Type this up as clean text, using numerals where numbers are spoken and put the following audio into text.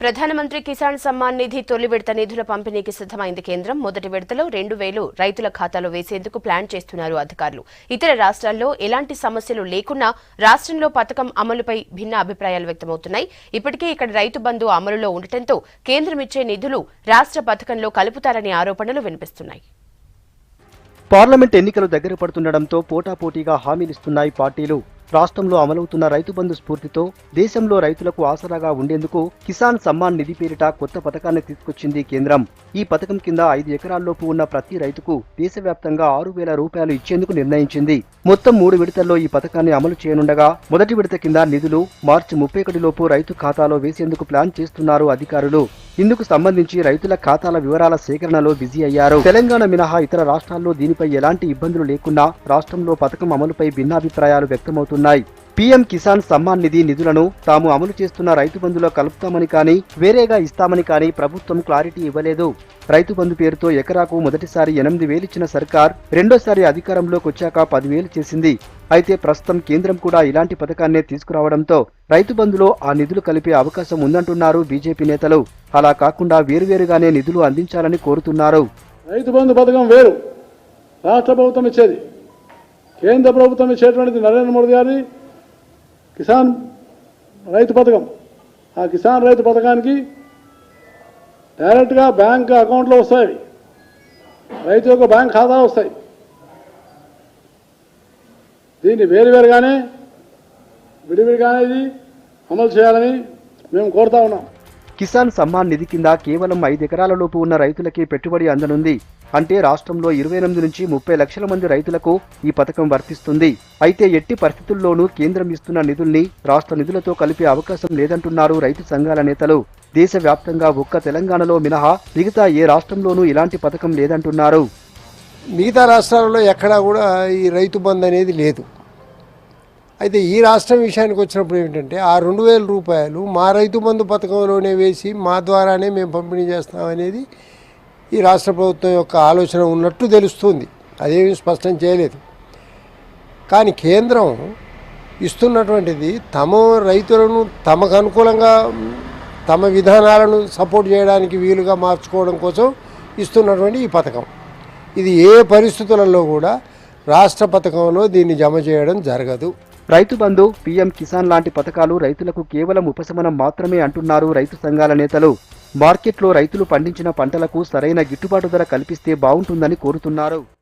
ప్రధానమంత్రి కిసాన్ సమ్మాన్ నిధి తొలి విడత నిధుల పంపిణీకి సిద్ధమైంది కేంద్రం. మొదటి విడతలో 2,000 రైతుల ఖాతాలో వేసేందుకు ప్లాన్ చేస్తున్నారు అధికారులు. ఇతర రాష్ట్రాల్లో ఎలాంటి సమస్యలు లేకున్నా రాష్ట్రంలో పథకం అమలుపై భిన్న అభిప్రాయాలు వ్యక్తమవుతున్నాయి. ఇప్పటికే ఇక్కడ రైతు బంధు అమలులో ఉండటంతో కేంద్రం ఇచ్చే నిధులు రాష్ట్ర పథకంలో కలుపుతారనే ఆరోపణలు వినిపిస్తున్నాయి. పార్లమెంట్ ఎన్నికలు దగ్గర పడుతుండటంతో పోటాపోటీగా హామీలిస్తున్నాయి పార్టీలు. రాష్ట్రంలో అమలవుతున్న రైతు బంధు స్ఫూర్తితో దేశంలో రైతులకు ఆసరాగా ఉండేందుకు కిసాన్ సమ్మాన్ నిధి పేరిట కొత్త పథకాన్ని తీసుకొచ్చింది కేంద్రం. ఈ పథకం కింద 5 ఎకరాల్లోపు ఉన్న ప్రతి రైతుకు దేశవ్యాప్తంగా 6,000 రూపాయలు ఇచ్చేందుకు నిర్ణయించింది. మొత్తం 3 విడతల్లో ఈ పథకాన్ని అమలు చేయనుండగా మొదటి విడత కింద నిధులు మార్చి 31 లోపు రైతు ఖాతాలో వేసేందుకు ప్లాన్ చేస్తున్నారు అధికారులు. ఇందుకు సంబంధించి రైతుల ఖాతాల వివరాల సేకరణలో బిజీ అయ్యారు. తెలంగాణ మినహా ఇతర రాష్ట్రాల్లో దీనిపై ఎలాంటి ఇబ్బందులు లేకున్నా రాష్ట్రంలో పథకం అమలుపై భిన్నాభిప్రాయాలు వ్యక్తమవుతున్నాయి. పీఎం కిసాన్ సమ్మాన్ నిధి నిధులను తాము అమలు చేస్తున్న రైతు బంధులో కలుపుతామని కానీ వేరేగా ఇస్తామని కానీ ప్రభుత్వం క్లారిటీ ఇవ్వలేదు. రైతు బంధు పేరుతో ఎకరాకు మొదటిసారి 8,000 ఇచ్చిన సర్కార్ రెండోసారి అధికారంలోకి వచ్చాక 10,000 చేసింది. అయితే ప్రస్తుతం కేంద్రం కూడా ఇలాంటి పథకాన్నే తీసుకురావడంతో రైతు బంధులో ఆ నిధులు కలిపే అవకాశం ఉందంటున్నారు బీజేపీ నేతలు. అలా కాకుండా వేరువేరుగానే నిధులు అందించాలని కోరుతున్నారు. రైతు బంధు పథకం వేరు, రాష్ట్ర ప్రభుత్వం ఇచ్చేది. కేంద్ర ప్రభుత్వం ఇచ్చేటువంటిది నరేంద్ర మోడీ గారి కిసాన్ రైతు పథకం. ఆ కిసాన్ రైతు పథకానికి డైరెక్ట్గా బ్యాంక్ అకౌంట్లో వస్తాయి, రైతు యొక్క బ్యాంక్ ఖాతాలో వస్తాయి. దీన్ని వేరువేరుగానే విడివిడిగానే ఇది అమలు చేయాలని మేము కోరుతా ఉన్నాం. కిసాన్ సమ్మాన్ నిధి కింద కేవలం 5 ఎకరాలలోపు ఉన్న రైతులకి పెట్టుబడి అందనుంది. అంటే రాష్ట్రంలో 28 నుంచి 30 లక్షల మంది రైతులకు ఈ పథకం వర్తిస్తుంది. అయితే ఎట్టి పరిస్థితుల్లోనూ కేంద్రం ఇస్తున్న నిధుల్ని రాష్ట్ర నిధులతో కలిపే అవకాశం లేదంటున్నారు రైతు సంఘాల నేతలు. దేశవ్యాప్తంగా ఒక్క తెలంగాణలో మినహా మిగతా ఏ రాష్ట్రంలోనూ ఇలాంటి పథకం లేదంటున్నారు. మిగతా రాష్ట్రాలలో ఎక్కడా కూడా ఈ రైతు బంధు అనేది లేదు. అయితే ఈ రాష్ట్రం విషయానికి వచ్చినప్పుడు ఏమిటంటే ఆ 2,000 రూపాయలు మా రైతు బంధు పథకంలోనే వేసి మా ద్వారానే మేము పంపిణీ చేస్తామనేది ఈ రాష్ట్ర ప్రభుత్వం యొక్క ఆలోచన ఉన్నట్టు తెలుస్తుంది. అదేమీ స్పష్టం చేయలేదు. కానీ కేంద్రం ఇస్తున్నటువంటిది తమ రైతులను తమకు అనుకూలంగా తమ విధానాలను సపోర్ట్ చేయడానికి వీలుగా మార్చుకోవడం కోసం ఇస్తున్నటువంటి ఈ పథకం. ఇది ఏ పరిస్థితులలో కూడా రాష్ట్ర పథకంలో దీన్ని జమ చేయడం జరగదు. రైతు బంధు, పీఎం కిసాన్ లాంటి పథకాలు రైతులకు కేవలం ఉపశమనం మాత్రమే అంటున్నారు రైతు సంఘాల నేతలు. మార్కెట్లో రైతులు పండించిన పంటలకు సరైన గిట్టుబాటు ధర కల్పిస్తే బాగుంటుందని కోరుతున్నారు.